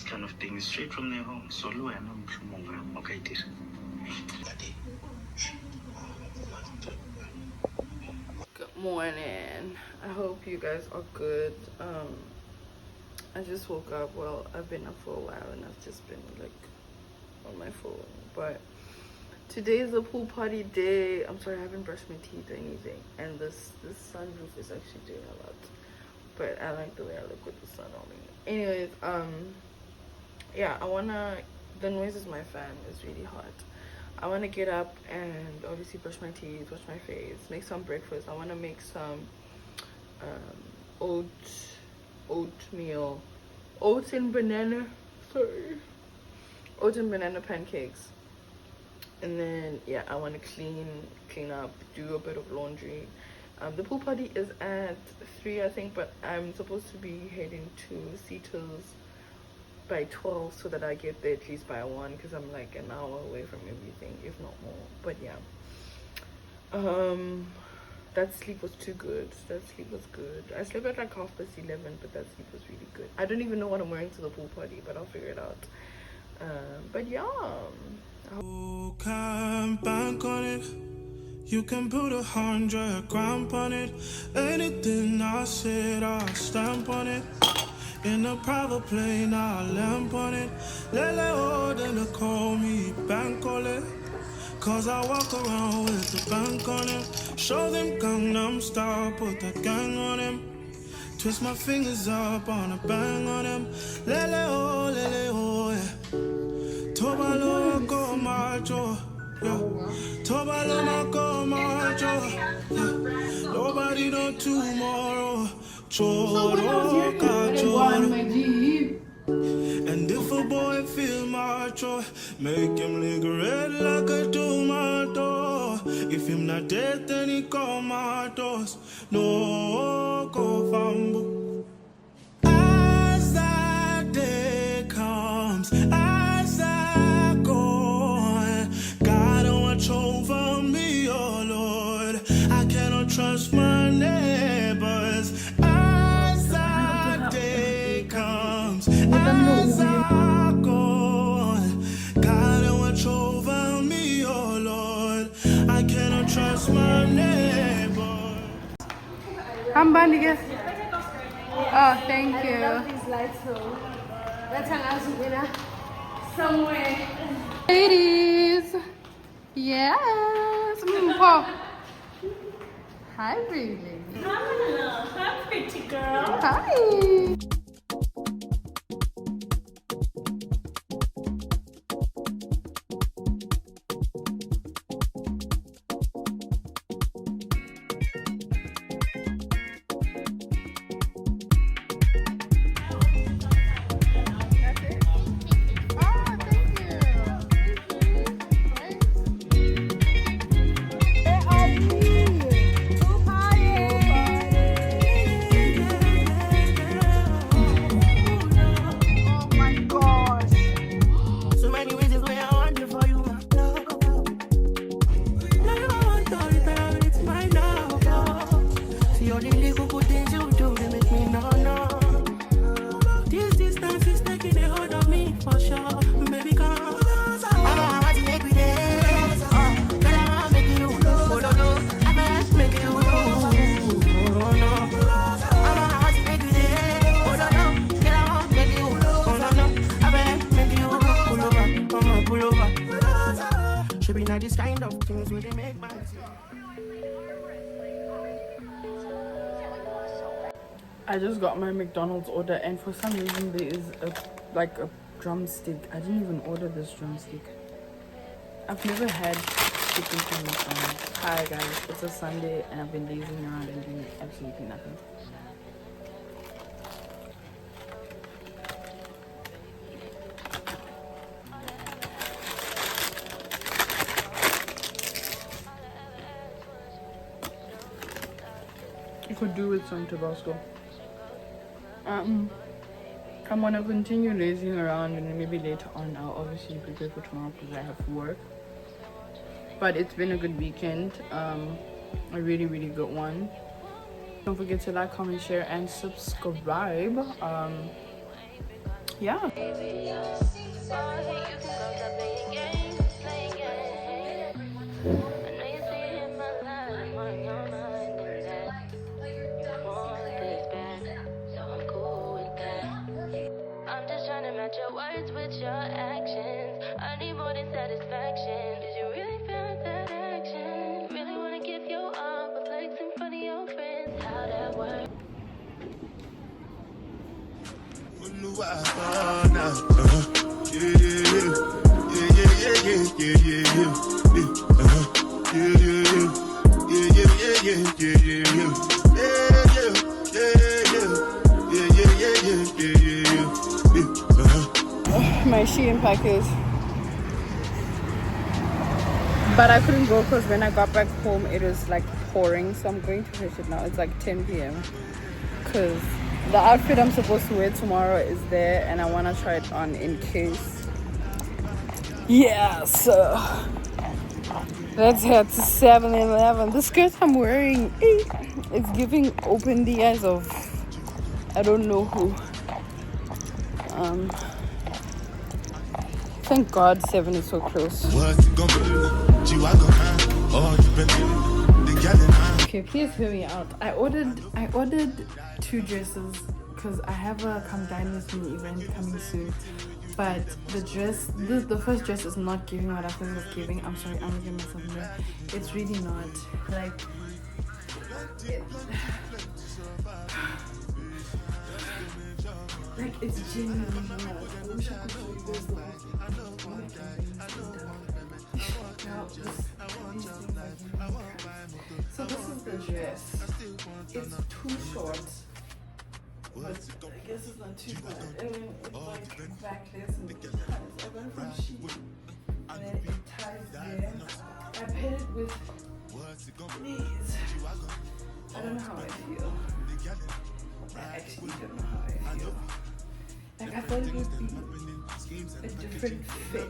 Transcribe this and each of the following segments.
these kind of things straight from their home. So okay, Good morning. I hope you guys are good. I just woke up. Well, I've been up for a while and I've just been like on my phone. But today is the pool party day. I'm sorry, I haven't brushed my teeth or anything. And this sunroof is actually doing a lot. But I like the way I look with the sun on me. Anyways, yeah, the noise is my fan. It's really hot. I want to get up and obviously brush my teeth, wash my face, make some breakfast. I want to make some oatmeal, oats and banana pancakes. And then yeah, I want to clean up, do a bit of laundry. The pool party is at 3, I think, but I'm supposed to be heading to Cetus by 12 so that I get there at least by 1, because I'm like an hour away from everything, if not more. But yeah, that sleep was too good. I slept at like 11:30, but that sleep was really good. I don't even know what I'm wearing to the pool party, but I'll figure it out. But yeah, you can bank on it. You can put 100 grand on it. Anything I said, I'll stamp on it. In a private plane, I'll lamp on it. Then call me bank on it. Cause I walk around with the bank on him. Show them Gangnam Style, put the gang on him. Twist my fingers up on a bang on him. Lele oh, yeah. Tobalo go macho, yeah. Tobalo go macho, yeah. Nobody know tomorrow. Choro kachoro. And if a boy feel macho, make him lick red like a tomato. If him not dead, then he comatose. No go fambo. As that day comes, as I go, God watch over me, oh Lord. I cannot trust my neighbors. As that day comes, as I go, God watch over me, oh Lord. I cannot trust my neighbors. I'm bound to get. Oh, thank you. I love these lights though. That's how I was winner. Somewhere. Ladies. Yes. Wow. Hi, baby. Hello. Hi, pretty girl. Hi. This kind of things where they make my I just got my McDonald's order, and for some reason there is a drumstick. I didn't even order this drumstick. I've never had chicken from McDonald's. Hi guys, it's a Sunday and I've been lazing around and doing absolutely nothing. I could do with some Tabasco. I'm gonna continue lazing around, and maybe later on I'll obviously prepare for tomorrow because I have work. But it's been a good weekend, a really good one. Don't forget to like, comment, share, and subscribe. yeah. I'm just trying to match your words with your actions. I need more than satisfaction. Did you really feel that action? Really wanna give you all the flex in front of your friends? How that works? My Shein package, but I couldn't go because when I got back home it was like pouring, so I'm going to finish it now. It's like 10 p.m. because the outfit I'm supposed to wear tomorrow is there and I want to try it on in case. Yeah, so let's head to 7-Eleven. The skirt I'm wearing, it's giving open the eyes of I don't know who. Thank God 7 is so close. Okay, please hear me out. I ordered 2 dresses because I have a come dine with me event coming soon. But the dress, the first dress is not giving what I thought it was giving. I'm sorry, I'm giving myself more. It's really not. Like, it's genuinely not. I wish I could show you guys the So this is the dress. It's too short, but I guess it's not too bad. And then it's like backless and it ties. I got it from Shein, and then it ties there. I paired it with these. I don't know how I feel. I actually don't know how I feel. Like, I thought it would be a different fit.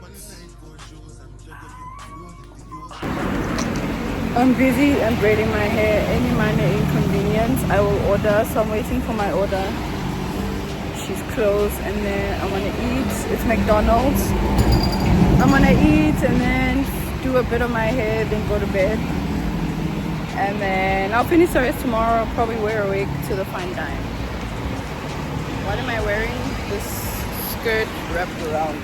I'm busy and braiding my hair. Any minor inconvenience, I will order. So I'm waiting for my order. She's closed, and then I'm gonna eat. It's McDonald's. I'm gonna eat and then do a bit of my hair, then go to bed. And then I'll finish the rest tomorrow. Probably wear a wig to the fine dine. What am I wearing? This skirt wrapped around.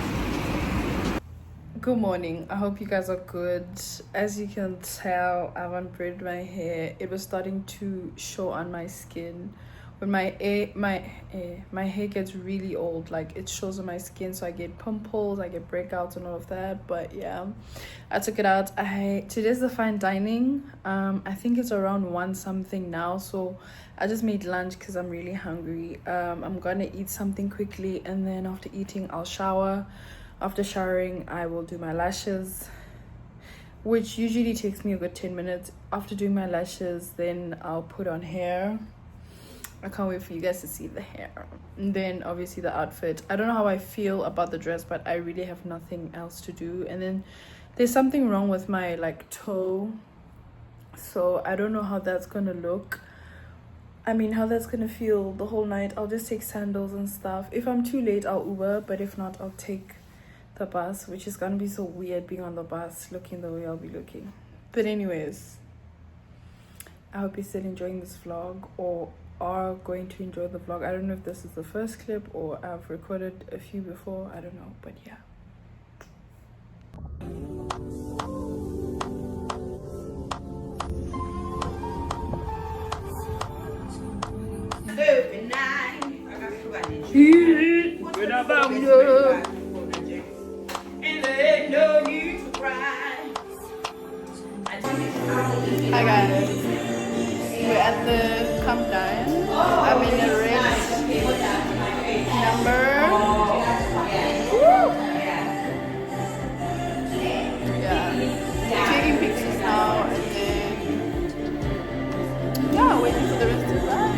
Good morning. I hope you guys are good. As you can tell, I haven't braided my hair. It was starting to show on my skin. When my hair gets really old, like it shows on my skin, so I get pimples, I get breakouts and all of that. But yeah, I took it out. Today's the fine dining. I think it's around 1 something now, so I just made lunch because I'm really hungry. I'm gonna eat something quickly, and then after eating I'll shower. After showering I will do my lashes, which usually takes me a good 10 minutes. After doing my lashes, then I'll put on hair. I can't wait for you guys to see the hair. And then obviously the outfit. I don't know how I feel about the dress, but I really have nothing else to do. And then there's something wrong with my like toe, so I don't know how that's gonna look. I mean, how that's gonna feel the whole night. I'll just take sandals and stuff. If I'm too late, I'll Uber, but if not, I'll take the bus, which is gonna be so weird being on the bus looking the way I'll be looking. But anyways, I hope you're still enjoying this vlog or are going to enjoy the vlog. I don't know if this is the first clip or I've recorded a few before. I don't know, but yeah. Hi guys, we're at the Come Dine. I'm in the red number. Woo! Yeah, taking pictures now and then yeah, waiting for the rest of the life.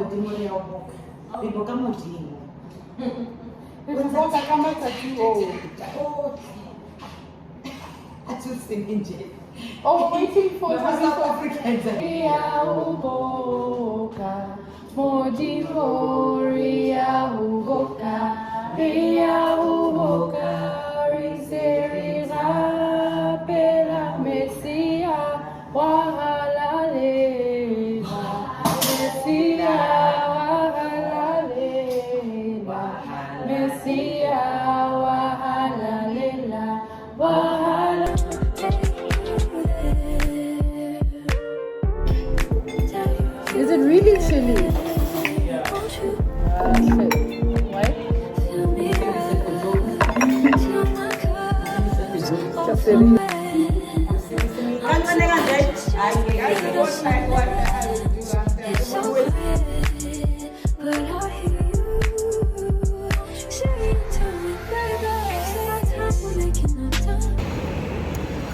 modimo le ya ho boka. Le boka modimo. Re boka ka matsatsi ohle. I just thinking nje. Oh, waiting for South Africans. Ria uboka, modimo ria uboka, risera pela Messia, wahalalela, Messia, wahalalela, Messia, wahalalela, Is it really chilly? Why?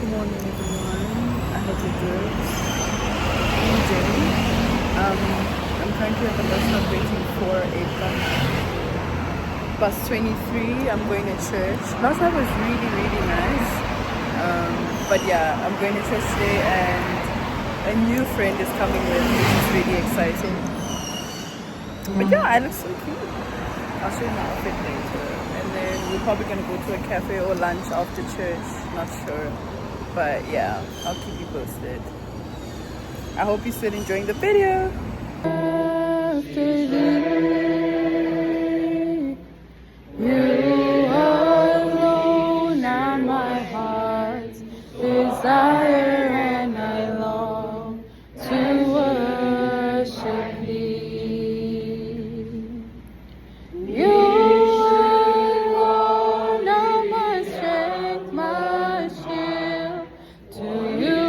Good morning, everyone. I hope you're good. I'm currently at the bus stop waiting for a bus 23. I'm going to church. Last night was really, really nice. But yeah, I'm going to church today, and a new friend is coming with, which is really exciting. But yeah, I look so cute. I'll show you my outfit later. And then we're probably going to go to a cafe or lunch after church. Not sure. But yeah, I'll keep you posted. I hope you're still enjoying the video. You alone are my heart's desire, and I long to worship Thee. You alone are my strength, my shield. To You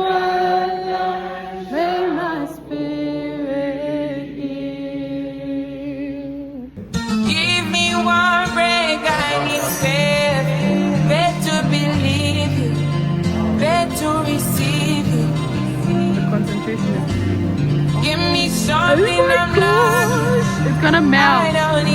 alone may my spirit yield. Give me one break, I need faith. Faith to believe you, faith to receive you. The concentration is... Give me something I'm lost. It's gonna I melt. don't